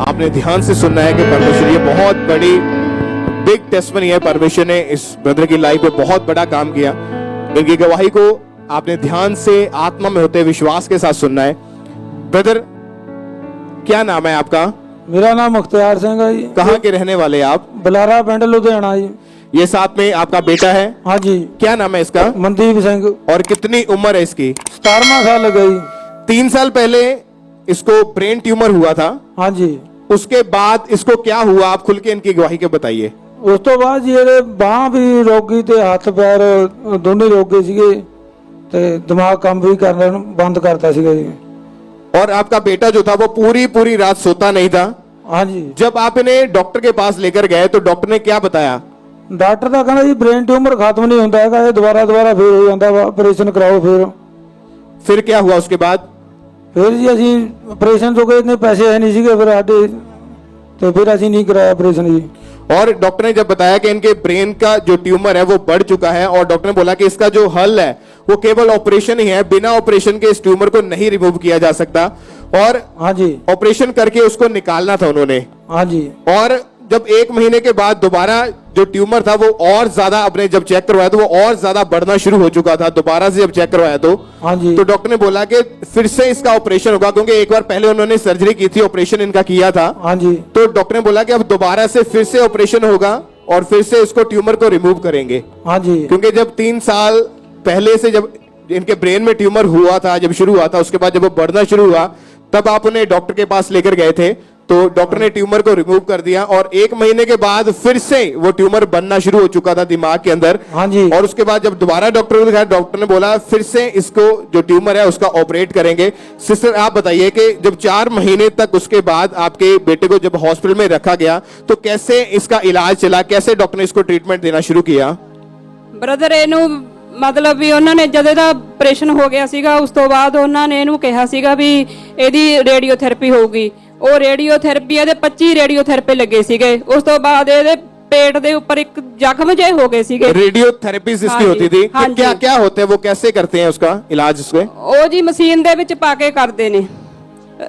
आपने ध्यान से सुनना है कि परमेश्वर, ये बहुत बड़ी बिग टेस्टमनी है। परमेश्वर ने इस ब्रदर की लाइफ में बहुत बड़ा काम किया। इनकी गवाही को आपने ध्यान से आत्मा में होते विश्वास के साथ सुनना है। ब्रदर, क्या नाम है आपका? मेरा नाम मुख्तियार सिंह है जी। कहाँ के रहने वाले आप? बलारा पिंड लुधियाना जी। ये साथ में आपका बेटा है? हाँ जी। क्या नाम है इसका? मनदीप सिंह। और कितनी उम्र है इसकी? 17वां साल लग गई। 3 साल पहले इसको ब्रेन ट्यूमर हुआ था। हाँ जी। उसके बाद इसको क्या हुआ, आप खुल के इनकी गवाही के बताइए। उस तो बाद जी ਇਹਦੇ ਬਾਹ ਵੀ ਰੁਕ ਗਈ ਤੇ ਹੱਥ ਪੈਰ ਦੋਨੇ ਰੁਕ ਗਏ ਸੀਗੇ ਤੇ ਦਿਮਾਗ ਕੰਮ ਵੀ ਕਰਨਾ ਬੰਦ ਕਰਤਾ ਸੀਗਾ ਜੀ। और आपका बेटा जो था वो पूरी रात सोता नहीं था। हाँ जी। जब आप इन्हें डॉक्टर के पास लेकर गए तो डॉक्टर ने क्या बताया? डॉक्टर ਤਾਂ ਕਹਿੰਦਾ ਜੀ ब्रेन ट्यूमर खत्म नहीं ਹੁੰਦਾ ਹੈਗਾ, ਇਹ ਦੁਬਾਰਾ ਫੇਰ ਹੋ ਜਾਂਦਾ ਵਾ, ਆਪਰੇਸ਼ਨ ਕਰਾਓ। फिर क्या हुआ उसके बाद? फिर जी ਅਸੀਂ ਆਪਰੇਸ਼ਨ ਤੋਂ ਕੋਈ ਇतने पैसे है नहीं ਸੀਗੇ फिर ਸਾਡੇ, तो फिर ਅਸੀਂ नहीं कराया ऑपरेशन जी। और डॉक्टर ने जब बताया कि इनके ब्रेन का जो ट्यूमर है वो बढ़ चुका है और डॉक्टर ने बोला कि इसका जो हल है वो केवल ऑपरेशन ही है, बिना ऑपरेशन के इस ट्यूमर को नहीं रिमूव किया जा सकता। और हाँ जी। ऑपरेशन करके उसको निकालना था उन्होंने। हाँ जी। और जब 1 महीने के बाद दोबारा जो ट्यूमर था वो और ज्यादा, अपने जब चेक करवाया तो वो और ज्यादा बढ़ना शुरू हो चुका था। दोबारा से जब चेक करवाया तो हाँ जी। तो डॉक्टर ने बोला कि फिर से इसका ऑपरेशन होगा, क्योंकि एक बार पहले उन्होंने सर्जरी की थी, ऑपरेशन इनका किया था। हाँ जी। तो डॉक्टर ने बोला कि अब दोबारा से फिर से ऑपरेशन होगा और फिर से इसको ट्यूमर को रिमूव करेंगे। हाँ जी। क्योंकि जब 3 साल पहले से जब इनके ब्रेन में ट्यूमर हुआ था, जब शुरू हुआ था, उसके बाद जब वो बढ़ना शुरू हुआ तब आप उन्हें डॉक्टर के पास लेकर गए थे, तो डॉक्टर ने ट्यूमर को रिमूव कर दिया और 1 महीने के बाद फिर से वो ट्यूमर बनना शुरू हो चुका था दिमाग के अंदर। हाँ जी। और उसके बाद जब दोबारा डॉक्टर को दिखाया, डॉक्टर ने बोला फिर से इसको जो ट्यूमर है उसका ऑपरेट करेंगे। सिस्टर, आप बताइए कि जब 4 महीने तक उसके बाद आपके बेटे को जब हॉस्पिटल में रखा गया तो कैसे इसका इलाज चला, कैसे डॉक्टर ने इसको ट्रीटमेंट देना शुरू किया? ਬ੍ਰਦਰ ਇਹਨੂੰ ਮਤਲਬ ਵੀ ਉਹਨਾਂ ਨੇ ਜਦੋਂ ਇਹਦਾ ਆਪਰੇਸ਼ਨ ਹੋ ਗਿਆ ਸੀਗਾ ਉਸ ਤੋਂ ਬਾਅਦ ਉਹਨਾਂ ਨੇ ਇਹਨੂੰ ਕਿਹਾ ਸੀਗਾ ਵੀ ਇਹਦੀ ਰੇਡੀਓਥੈਰੇਪੀ ਹੋਊਗੀ। ਉਹ ਰੇਡੀਓਥੈਰੇਪੀ ਇਹਦੇ 25 ਰੇਡੀਓਥੈਰੇਪੀ ਲੱਗੇ ਸੀਗੇ। ਉਸ ਤੋਂ ਬਾਅਦ ਇਹਦੇ पेट ਦੇ ਉੱਪਰ ਇੱਕ ਜ਼ਖਮ ਜਿਹੇ ਹੋ ਗਏ ਸੀਗੇ। रेडियोथेरेपी जिसकी होती थी, क्या क्या होते हैं, वो कैसे करते हैं उसका इलाज? उसके ਉਹ ਜੀ ਮਸ਼ੀਨ ਦੇ ਵਿੱਚ ਪਾ ਕੇ ਕਰਦੇ ਨੇ।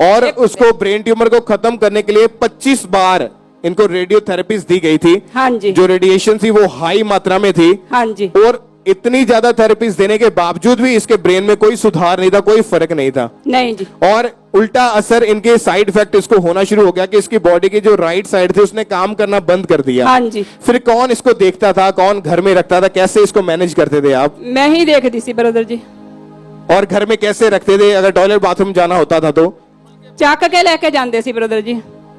और उसको ब्रेन ट्यूमर को खत्म करने के लिए 25 बार इनको रेडियोथेरेपीज दी गई थी। हाँ जी। जो रेडिएशन थी वो हाई मात्रा में थी। हाँ जी। और इतनी ज्यादा थेरेपीज देने के बावजूद भी इसके ब्रेन में कोई सुधार नहीं था, कोई फर्क नहीं था। नहीं जी। और उल्टा असर इनके साइड इफेक्ट इसको होना शुरू हो गया कि इसकी बॉडी की जो राइट साइड थी उसने काम करना बंद कर दिया। हाँ जी। फिर कौन इसको देखता था, कौन घर में रखता था, कैसे इसको मैनेज करते थे आप? मैं ही देखती सी ब्रदर जी। और घर में कैसे रखते थे? अगर टॉयलेट बाथरूम जाना होता था तो ਚੱਕ ਕੇ ਲੈ ਕੇ ਜਾਂਦੇ ਸੀ ब्रदर जी।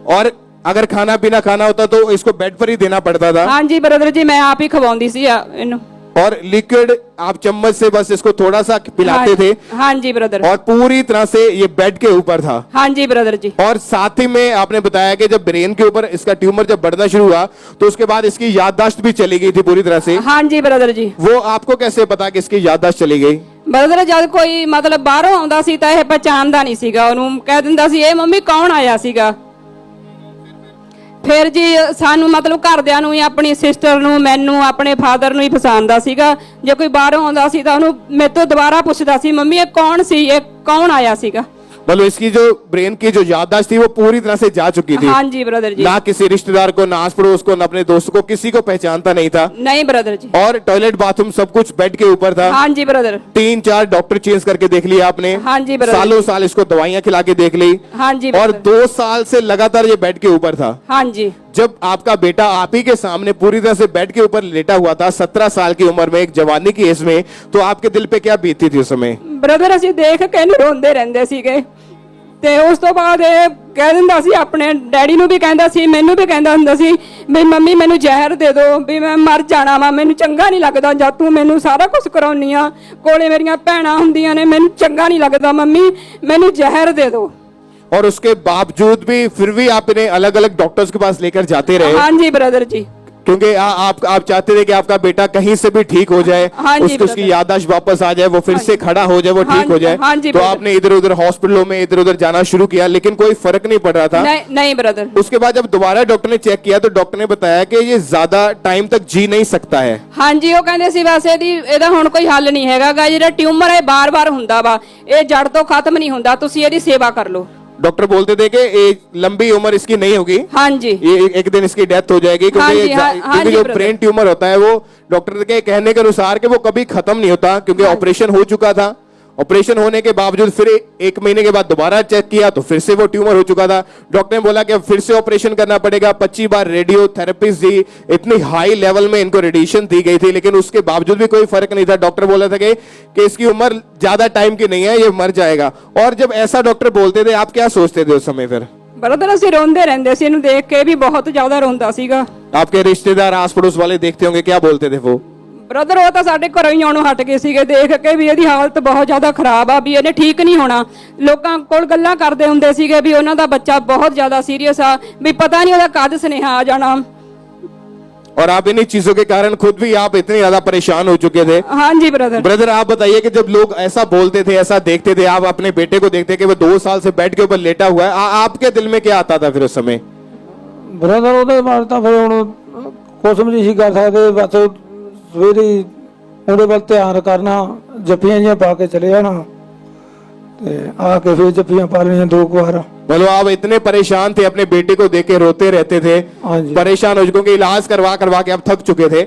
और अगर खाना पीना खाना होता तो इसको बेड पर ही देना पड़ता था। हाँ जी ब्रदर जी, मैं आप ही खवाਉਂਦੀ ਸੀ ਇਹਨੂੰ। और लिक्विड आप चम्मच से बस इसको थोड़ा सा पिलाते थे। हाँ जी ब्रदर। और पूरी तरह से ये बेड के ऊपर था। हाँ जी ब्रदर जी। और साथ ही में आपने बताया कि जब ब्रेन के ऊपर इसका ट्यूमर जब बढ़ना शुरू हुआ तो उसके बाद इसकी याददाश्त भी चली गई थी पूरी तरह से। हाँ जी ब्रदर जी। वो आपको कैसे पता कि इसकी याददाश्त चली गई? ਬ੍ਰਦਰ ਜਦ ਕੋਈ ਮਤਲਬ ਬਾਹਰੋਂ ਆਉਂਦਾ ਸੀ ਤਾਂ ਇਹ ਪਛਾਣਦਾ ਨਹੀਂ ਸੀਗਾ ਉਹਨੂੰ, ਕਹਿ ਦਿੰਦਾ ਸੀ ਇਹ ਮੰਮੀ ਕੌਣ ਆਇਆ ਸੀਗਾ। ਫਿਰ ਜੀ ਸਾਨੂੰ ਮਤਲਬ ਘਰਦਿਆਂ ਨੂੰ, ਆਪਣੀ ਸਿਸਟਰ ਨੂੰ, ਮੈਨੂੰ, ਆਪਣੇ ਫਾਦਰ ਨੂੰ ਹੀ ਪਛਾਣਦਾ ਸੀਗਾ। ਜੇ ਕੋਈ ਬਾਹਰੋਂ ਆਉਂਦਾ ਸੀ ਤਾਂ ਉਹਨੂੰ ਮੇਰੇ ਤੋਂ ਦੁਬਾਰਾ ਪੁੱਛਦਾ ਸੀ ਮੰਮੀ ਇਹ ਕੌਣ ਸੀ, ਇਹ ਕੌਣ ਆਇਆ ਸੀਗਾ। मतलब इसकी जो ब्रेन की जो याददाश्त थी वो पूरी तरह से जा चुकी थी। हाँ जी ब्रदर जी। ना किसी रिश्तेदार को, ना आस पड़ोस को, ना अपने दोस्त को, किसी को पहचानता नहीं था। नहीं ब्रदर जी। और टॉयलेट बाथरूम सब कुछ बेड के ऊपर था। हाँ जी ब्रदर। 3-4 डॉक्टर चेंज करके देख लिया आपने। हाँ जी ब्रदर। सालों साल इसको दवाइयां खिला के देख ली। हाँ जी और ब्रदर। 2 साल से लगातार ये बेड के ऊपर था। हाँ जी। जब आपका बेटा आप ही के सामने पूरी तरह से बेड के ऊपर लेटा हुआ था 17 साल की उम्र में, एक जवानी की एज में, तो आपके दिल पे क्या बीती थी उस समय? ब्रदर ਅਸੀਂ ਦੇਖ ਕੇ ਇਹਨੂੰ ਰੋਂਦੇ ਰਹਿੰਦੇ ਸੀਗੇ ਤੇ ਉਸ ਤੋਂ ਬਾਅਦ ਇਹ ਕਹਿ ਦਿੰਦਾ ਸੀ, ਆਪਣੇ ਡੈਡੀ ਨੂੰ ਵੀ ਕਹਿੰਦਾ ਸੀ, ਮੈਨੂੰ ਵੀ ਕਹਿੰਦਾ ਹੁੰਦਾ ਸੀ ਵੀ ਮੰਮੀ ਮੈਨੂੰ ਜ਼ਹਿਰ ਦੇ ਦਿਓ ਵੀ ਮੈਂ ਮਰ ਜਾਣਾ ਵਾ, ਮੈਨੂੰ ਚੰਗਾ ਨਹੀਂ ਲੱਗਦਾ ਜਦ ਤੂੰ ਮੈਨੂੰ ਸਾਰਾ ਕੁਝ ਕਰਾਉਣੀ ਆ, ਕੋਲੇ ਮੇਰੀਆਂ ਭੈਣਾਂ ਹੁੰਦੀਆਂ ਨੇ, ਮੈਨੂੰ ਚੰਗਾ ਨਹੀਂ ਲੱਗਦਾ ਮੰਮੀ ਮੈਨੂੰ ਜ਼ਹਿਰ ਦੇ ਦਿਓ। और उसके बावजूद भी फिर भी आप इन्हें अलग अलग डॉक्टर्स के पास लेकर जाते रहे। हाँ जी ब्रदर जी। क्योंकि आप चाहते थे कि आपका बेटा कहीं से भी ठीक हो जाए। हाँ जी उसकी ब्रदर। याददाश्त वापस आ जाए, वो फिर से खड़ा हो जाए, वो हाँ ठीक हो जाए। हाँ जी तो ब्रदर। आपने इधर उधर हॉस्पिटलों में इधर उधर जाना शुरू किया, लेकिन कोई फर्क नहीं पड़ रहा था। नहीं नहीं ब्रदर। उसके बाद जब दोबारा डॉक्टर ने चेक किया तो डॉक्टर ने बताया कि ये ज्यादा टाइम तक जी नहीं सकता है। हाँ जी, ਉਹ ਕਹਿੰਦੇ ਸੀ ਬਸ ਇਹਦਾ ਹੁਣ ਕੋਈ ਹੱਲ ਨਹੀਂ ਹੈਗਾ ਗਾ, ਜਿਹੜਾ ਟਿਊਮਰ ਹੈ ਬਾਰ-ਬਾਰ ਹੁੰਦਾ ਵਾ, ਇਹ ਜੜ ਤੋਂ ਖਤਮ ਨਹੀਂ ਹੁੰਦਾ, ਤੁਸੀਂ ਇਹਦੀ ਸੇਵਾ ਕਰ ਲਓ। डॉक्टर बोलते थे कि एक लंबी उम्र इसकी नहीं होगी, हाँ जी, ये एक दिन इसकी डेथ हो जाएगी, हाँ क्योंकि जी, हाँ क्योंकि जी, जो brother। ब्रेन ट्यूमर होता है वो डॉक्टर के कहने के अनुसार कि वो कभी खत्म नहीं होता, क्योंकि ऑपरेशन हो चुका था। ऑपरेशन होने के बावजूद फिर 1 महीने के बाद दोबारा चेक किया तो फिर से वो ट्यूमर हो चुका था। डॉक्टर ने बोला कि अब फिर से ऑपरेशन करना पड़ेगा। 25 बार रेडियोथेरेपी दी, इतनी हाई लेवल में इनको रेडिएशन दी गई थी, लेकिन उसके बावजूद भी कोई फर्क नहीं था। डॉक्टर बोला था कि इसकी उम्र ज्यादा टाइम की नहीं है, ये मर जाएगा। और जब ऐसा डॉक्टर बोलते थे, आप क्या सोचते थे उस समय फिर? ਬ੍ਰਦਰ ਅਸੀਂ ਰੋਂਦੇ ਰਹਿੰਦੇ ਸੀ, ਇਹਨੂੰ ਦੇਖ ਕੇ ਵੀ ਬਹੁਤ ਜ਼ਿਆਦਾ ਰੋਂਦਾ ਸੀਗਾ। आपके रिश्तेदार आस पड़ोस वाले देखते होंगे, क्या बोलते थे वो? ਬ੍ਰਦਰ ਉਹ ਤਾਂ ਸਾਡੇ ਘਰੋਂ ਹੀ ਆਉਣੋਂ ਹਟ ਗਏ ਸੀਗੇ, ਦੇਖ ਕੇ ਵੀ ਇਹਦੀ ਹਾਲਤ ਬਹੁਤ ਜ਼ਿਆਦਾ ਖਰਾਬ ਆ, ਵੀ ਇਹਨੇ ਠੀਕ ਨਹੀਂ ਹੋਣਾ। ਲੋਕਾਂ ਕੋਲ ਗੱਲਾਂ ਕਰਦੇ ਹੁੰਦੇ ਸੀਗੇ ਵੀ ਉਹਨਾਂ ਦਾ ਬੱਚਾ ਬਹੁਤ ਜ਼ਿਆਦਾ ਸੀਰੀਅਸ ਆ, ਵੀ ਪਤਾ ਨਹੀਂ ਉਹਦਾ ਕਦ ਸੁਨੇਹਾ ਆ ਜਾਣਾ। और आप इन्हीं चीजों के कारण खुद भी आप इतने ज्यादा परेशान हो चुके थे। हाँ जी ब्रदर। ब्रदर आप बताइए कि जब लोग ऐसा बोलते थे, ऐसा देखते थे, आप अपने बेटे को देखते कि वो 2 साल से बेड के ऊपर लेटा हुआ है, आपके दिल में क्या आता था फिर उस समय? ਬ੍ਰਦਰ ਉਹਦੇ ਬਾਰੇ ਤਾਂ ਫਿਰ ਹੁਣ ਕੁਛ ਵੀ ਨਹੀਂ ਸੀ ਕਰ ਸਕਦੇ, ਬਸ ਸਵੇਰੇ ਉਹਦੇ ਵੱਲ ਧਿਆਨ ਕਰਨਾ, ਜੱਫੀਆਂ ਜਿਹੀਆਂ ਪਾ ਕੇ ਚਲੇ ਜਾਣਾ ਤੇ ਆ ਕੇ ਫਿਰ ਜੱਫੀਆਂ ਪਾ ਲੈਣੀਆਂ 2 ਵਾਰ। बोलो आप इतने परेशान थे, अपने बेटे को देख के रोते रहते थे, हाँ जी। परेशान हो चुके, इलाज करवा करवा के आप थक चुके थे।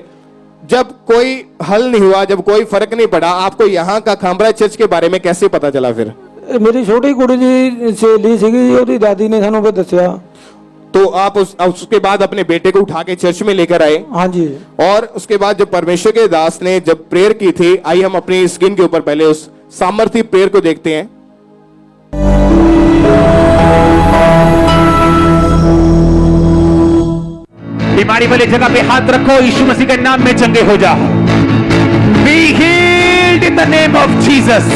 जब कोई हल नहीं हुआ, जब कोई फर्क नहीं पड़ा, आपको यहाँ का खामरा चर्च के बारे में कैसे पता चला फिर? ਇਹ ਮੇਰੀ ਛੋਟੀ ਕੁੜੀ ਦੀ ਸਹੇਲੀ ਸੀਗੀ, ਉਹਦੀ ਦਾਦੀ ਨੇ ਸਾਨੂੰ ਫਿਰ ਦੱਸਿਆ। तो आप उसके बाद अपने बेटे को उठा के चर्च में लेकर आए। हाँ जी। और उसके बाद जब परमेश्वर के दास ने जब प्रेयर की थी, आइए हम अपनी स्क्रीन के ऊपर पहले उस सामर्थी प्रेयर को देखते हैं। बीमारी वाली जगह पे हाथ रखो, यीशु मसीह के नाम में चंगे हो जाओ। Be healed in the name of Jesus.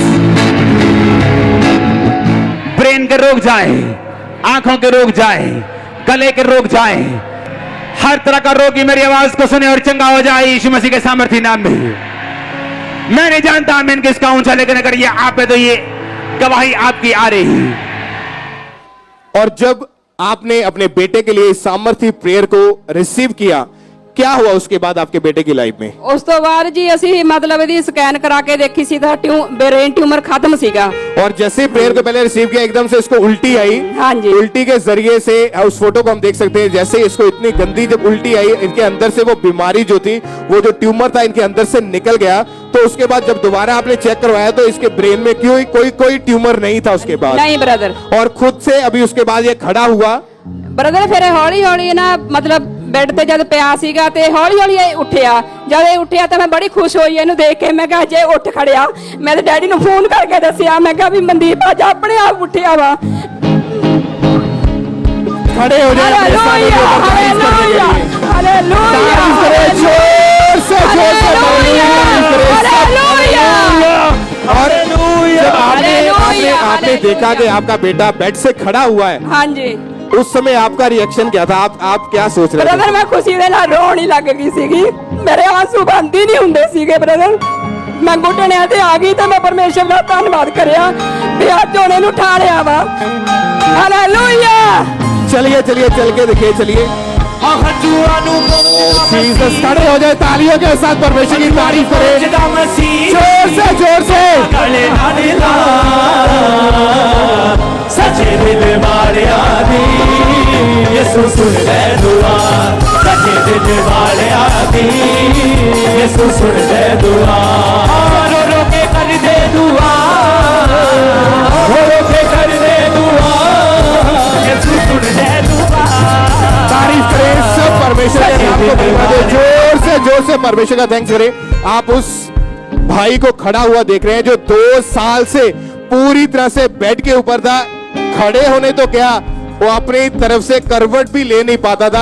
Brain के रोग जाए, आंखों के रोग जाए, गले के रोग जाए, हर तरह का रोगी मेरी आवाज को सुने और चंगा हो जाए यीशु मसीह के सामर्थी नाम में। मैं नहीं जानता आमीन किसका ऊंचा, लेकिन अगर ये आप है तो ये गवाही आपकी आ रही। और जब आपने अपने बेटे के लिए इस सामर्थी प्रेयर को रिसीव किया, क्या हुआ उसके बाद आपके बेटे की लाइफ में? ਉਸ ਤੋਂ ਬਾਅਦ ਜੀ ਅਸੀਂ ਮਤਲਬ ਇਹਦੀ ਸਕੈਨ ਕਰਾ ਕੇ ਦੇਖੀ ਸੀ ਤਾਂ ਬ੍ਰੇਨ ट्यूमर खत्म सीगा। और जैसे प्रेयर को पहले रिसीव किया, एकदम से इसको उल्टी आई। हाँ जी। उल्टी के जरिए से उस फोटो को हम देख सकते हैं, जैसे इसको इतनी गंदी जब उल्टी आई, इनके अंदर से वो बीमारी जो थी, वो जो ट्यूमर था इनके अंदर से निकल गया। तो उसके बाद जब दोबारा आपने चेक करवाया तो इसके ब्रेन में कोई ट्यूमर नहीं था उसके बाद। नहीं ब्रदर। और खुद से अभी उसके बाद ये खड़ा हुआ। ਬ੍ਰਦਰ ਫਿਰ ਹੌਲੀ ਹੌਲੀ ਨਾ ਮਤਲਬ ਬੈੱਡ ਤੇ ਜਦ ਪਿਆ ਸੀਗਾ ਤੇ ਹੌਲੀ ਹੌਲੀ ਇਹ ਉੱਠਿਆ। ਜਦ ਇਹ ਉੱਠਿਆ ਤਾਂ ਮੈਂ ਬੜੀ ਖੁਸ਼ ਹੋਈ ਇਹਨੂੰ ਦੇਖ ਕੇ। ਮੈਂ ਕਿਹਾ ਜੇ ਉੱਠ ਖੜਿਆ, ਮੈਂ ਤੇ ਡੈਡੀ ਨੂੰ ਫੋਨ ਕਰਕੇ ਦੱਸਿਆ, ਮੈਂ ਕਿਹਾ ਵੀ ਮਨਦੀਪ ਅੱਜ ਆਪਣੇ ਆਪ ਉੱਠਿਆ ਵਾ। खड़े हो जाए अपने स्थानों के ऊपर, तारीफ करने के लिए। तारीफ करें जोर से, जोर से तारीफ करें। और जब आपने देखा कि आपका बेटा बेड से खड़ा हुआ है, हाँ जी। उस समय आपका रिएक्शन क्या था? आप क्या सोच रहे थे? ब्रदर मैं खुशी ਦੇ ਨਾਲ ਰੋਣ ਹੀ ਲੱਗ ਗਈ ਸੀਗੀ, ਮੇਰੇ ਆਂਸੂ ਬੰਦ ਹੀ ਨਹੀਂ ਹੁੰਦੇ ਸੀਗੇ ਬ੍ਰਦਰ। ਮੈਂ ਘੁੱਟਣਿਆਂ ਤੇ ਆ ਗਈ ਤੇ ਮੈਂ ਪਰਮੇਸ਼ਰ ਦਾ ਧੰਨਵਾਦ ਕਰਿਆ ਵੀ ਅੱਜ ਉਹਨੇ ਨੂੰ ਠਾ ਲਿਆ ਵਾ। ਹਾਲੇਲੂਇਆ। चलिए चलिए चल के देखिए, चलिए। जीसस, खड़े हो जाए, तालियों के साथ परमेश्वर की तारीफ करें जोर से, जोर से। सच्चे दिल वाले आदि यीशु सुन ले दुआ, सच्चे दिल वाले आदि यीशु सुन ले दुआ। रो रो के कर दे दुआ, रो रो के कर दे दुआ, यीशु सुन ले दुआ। तारीफ करें सब परमेश्वर के नाम को महिमा दे, जोर से परमेश्वर का थैंक्स करें। आप उस भाई को खड़ा हुआ देख रहे हैं जो 2 साल से पूरी तरह से बेड के ऊपर था। खड़े होने तो क्या, वो अपनी तरफ से करवट भी ले नहीं पाता था,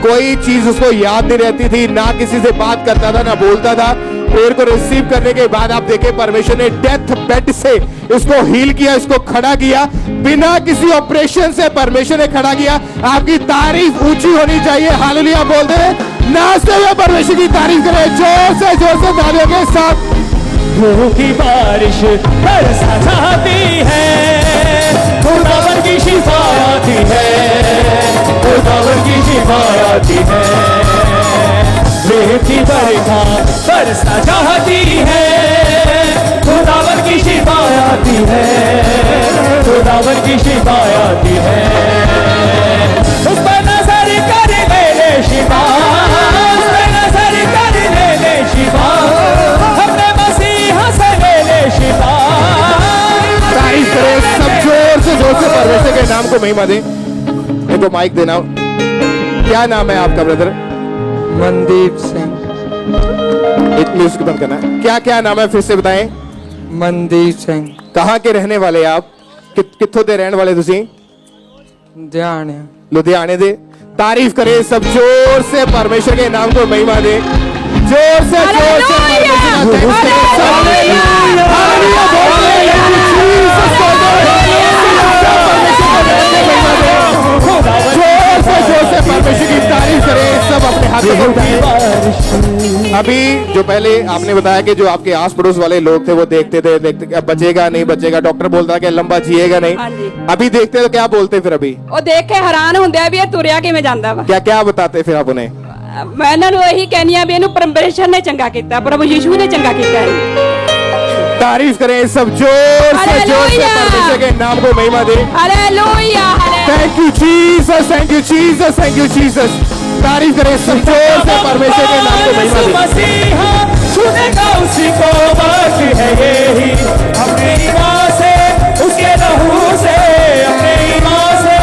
कोई चीज उसको याद नहीं रहती थी, ना किसी से बात करता था, ना बोलता था। प्रेयर को रिसीव करने के बाद आप देखें परमेश्वर ने डेथ बेड से इसको हील किया, इसको खड़ा किया, बिना किसी ऑपरेशन से परमेश्वर ने खड़ा किया। आपकी तारीफ ऊंची होनी चाहिए। हालेलुया बोल दे, नाचते हुए परमेश्वर की तारीफ करें जोर से तालियों के साथ। रूह की बारिश बरसा जाती है, खुदावन की शिफा आती है, खुदावन की शिफा आती है। रूह की बरखा बरसा जाती है, खुदावन की शिफा आती है, खुदावन की शिफा आती है। उस पर नजर कर ले शिफा, उस पर नजर कर ले शिफा, अपने मसीहा से ले शिफा। तारीफ करें सब जोर से परमेश्वर के नाम को महिमा दें। इनको माइक देना। क्या नाम है आपका ब्रदर? मनदीप सिंह। एक म्यूजिक बंद करना। क्या क्या नाम है फिर से बताएं। मनदीप सिंह। कहाँ के रहने वाले आप? कित्थों दे रहने वाले तुसी? ध्यान लुधियाने दे। तारीफ करें सब जोर से परमेश्वर के नाम को महिमा दे। जोर से परमेश्वर की तारीफ करें सब अपने हाथों को उठाएं। अभी जो पहले आपने बताया कि जो आपके आस पड़ोस वाले लोग थे वो देखते अब बचेगा नहीं बचेगा, डॉक्टर बोलता कि लंबा जिएगा नहीं। हाँ जी। अभी देखते तो क्या बोलते फिर? अभी ਉਹ ਦੇਖ ਕੇ ਹੈਰਾਨ ਹੁੰਦੇ ਆ ਵੀ ਇਹ ਤੁਰਿਆ ਕਿਵੇਂ ਜਾਂਦਾ ਵਾ। क्या क्या बताते फिर आप उन्हें? ਮੈਂ ਇਹਨਾਂ ਨੂੰ ਇਹੀ ਕਹਿੰਦੀ ਆ ਵੀ ਇਹਨੂੰ ਪਰਮੇਸ਼ਰ ਨੇ ਚੰਗਾ ਕੀਤਾ, ਪ੍ਰਭੂ ਯੀਸ਼ੂ ਨੇ ਚੰਗਾ ਕੀਤਾ ਹੈ। तारीफ करें सब जोर से हालेलुया। परमेश्वर के नाम को महिमा दे। हालेलुया हालेलुया। Thank you Jesus, thank you Jesus, thank you Jesus. तारीफ करें सब जोर से परमेश्वर के नाम को महिमा दे। मसीहा छूनेगा उसी को बात है यही, अपने ईमान से उसके लहू से, अपने ईमान से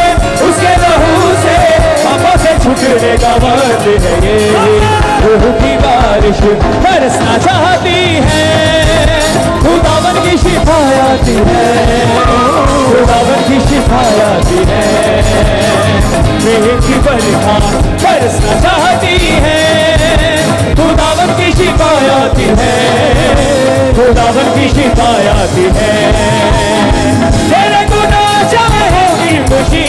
उसके लहू से पापों से छूटने का वक्त है यही। रूह की बारिश बरसना चाहती है, खुदावन की शिफा आती है, खुदावन की शिफा आती है। मेघ की बरखा बरसना चाहती है, खुदावन की शिफा आती है, खुदावन की शिफा आती है। तेरे गुनाह चाहे हो गिरबची,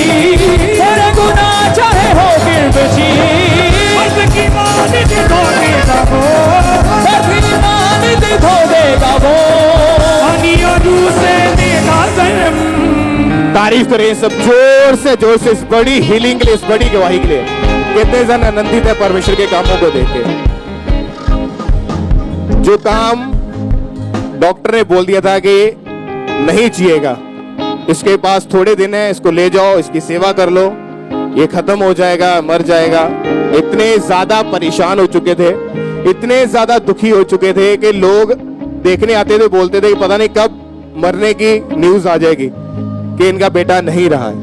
तेरे गुनाह चाहे हो गिरबची, मर्द की मान दिखो देगा वो, मर्द की मान दिखो देगा वो, से देगा जन्म। तारीफ करें सब जोर से इस बड़ी हीलिंग के लिए, इस बड़ी गवाही के लिए। कितने जन आनंदित है परमेश्वर के कामों को देख के। जो काम डॉक्टर ने बोल दिया था कि नहीं जिएगा, इसके पास थोड़े दिन है, इसको ले जाओ, इसकी सेवा कर लो, ये खत्म हो जाएगा, मर जाएगा। इतने ज्यादा परेशान हो चुके थे, इतने ज्यादा दुखी हो चुके थे कि लोग देखने आते थे, बोलते थे कि पता नहीं कब मरने की न्यूज आ जाएगी कि इनका बेटा नहीं रहा है।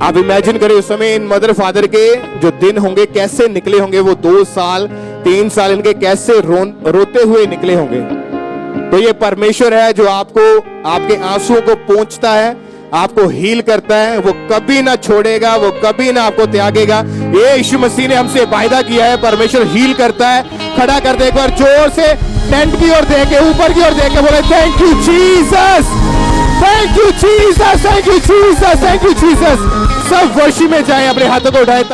आप इमेजिन करें उस समय इन मदर फादर के जो दिन होंगे कैसे निकले होंगे। वो 2 साल 3 साल इनके कैसे रोते हुए निकले होंगे। तो ये परमेश्वर है जो आपको आपके आंसुओं को पोंछता है, आपको हील करता है। वो कभी ना छोड़ेगा, वो कभी ना आपको त्यागेगा। ये यीशु मसीह ने हमसे वायदा किया है, परमेश्वर हील करता है। खड़ा कर दे एक बार जोर से, टेंट की ओर देख के, ऊपर की ओर देख के बोले thank you Jesus, thank you Jesus, thank you Jesus, thank you Jesus. सब वर्षी में जाएं, अपने हाथों को उठाएं।